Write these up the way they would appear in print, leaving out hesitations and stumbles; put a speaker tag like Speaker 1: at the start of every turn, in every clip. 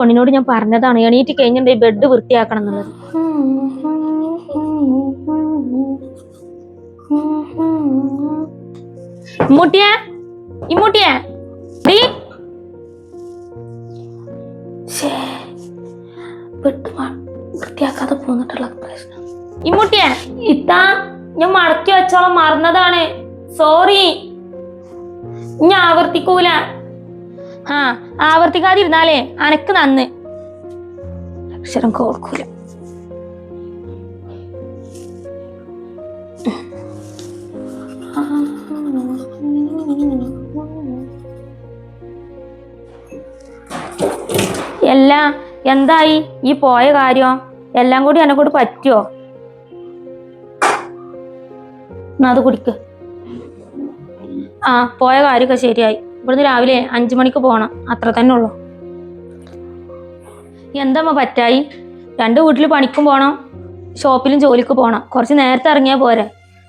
Speaker 1: പെണ്ണിനോട് ഞാൻ പറഞ്ഞതാണ് എണീറ്റ് കഴിഞ്ഞിട്ട് ബെഡ് വൃത്തിയാക്കണം എന്നുള്ളത്. ഇമ്മൂട്ടിയെ ഇമ്മൂട്ടിയെ വൃത്തിയാക്കാതെ പോന്നിട്ടുള്ള പ്രശ്നം. ഇമ്മൂട്ടിയെ ഇത്താ ഞാൻ മടക്കി വെച്ചോളം മറന്നതാണ്, സോറി. ഞാൻ ആവർത്തിക്കൂല. ആവർത്തിക്കാതിരുന്നാലേ അനക്ക് നന്ന്. അക്ഷരം കോർക്കൂല. എല്ലാം എന്തായി ഈ പോയ കാര്യം? എല്ലാം കൂടി എന്നെ കൂടി പറ്റുമോ? അത് കുടിക്ക്. പോയ കാര്യമൊക്കെ ശരിയായി. ഇവിടുന്ന് രാവിലെ 5 മണിക്ക് പോകണം, അത്ര തന്നെ ഉള്ളു. എന്താ പറ്റായി? 2 വീട്ടിൽ പണിക്കും പോകണം, ഷോപ്പിലും ജോലിക്ക് പോകണം. കുറച്ച് നേരത്തെ ഇറങ്ങിയാൽ പോരെ?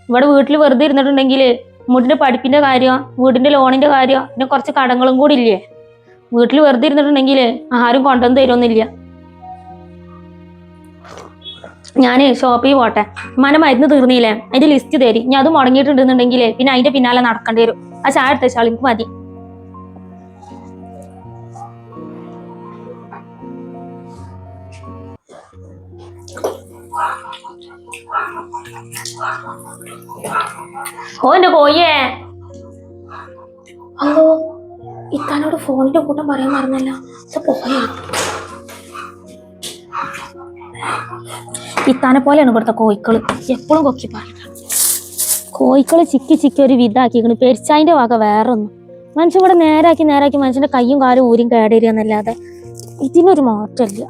Speaker 1: ഇവിടെ വീട്ടിൽ വെറുതെ ഇരുന്നിട്ടുണ്ടെങ്കിൽ വീടിന്റെ പഠിപ്പിന്റെ കാര്യം, വീടിന്റെ ലോണിന്റെ കാര്യം, പിന്നെ കുറച്ച് കടങ്ങളും കൂടി ഇല്ലേ? വീട്ടിൽ വെറുതെ ഇരുന്നിട്ടുണ്ടെങ്കിൽ ആരും കൊണ്ടുവന്ന് തരുമൊന്നുമില്ല. ഞാന് ഷോപ്പിൽ പോട്ടെ. മരുന്ന് തീർന്നില്ലേ? അതിന്റെ ലിസ്റ്റ് തരും. ഞാൻ അത് മുടങ്ങിയിട്ടുണ്ടെന്നുണ്ടെങ്കിൽ പിന്നെ അതിന്റെ പിന്നാലെ നടക്കേണ്ടി വരും. ആ ചായ എടുത്ത വെച്ചാൽ എനിക്ക് മതി. എന്റെ കോയേ, അല്ലോ ഇത്താനോട് ഫോണിന്റെ കൂട്ടം പറയാൻ മറന്നല്ലോ. പോയ ഇത്താനെ പോലെയാണ് ഇവിടുത്തെ കോഴിക്കള്, എപ്പോഴും കൊക്കി പറയണം. കോഴിക്കള് ചിക്കി ചിക്കി ഒരു വിധാക്കിക്കണ്. പെരിച്ചായിന്റെ വക വേറൊന്നും. മനുഷ്യൻ ഇവിടെ നേരാക്കി മനുഷ്യന്റെ കയ്യും കാലും ഊരും കേടരുന്നല്ലാതെ ഇതിനൊരു മാറ്റമില്ല.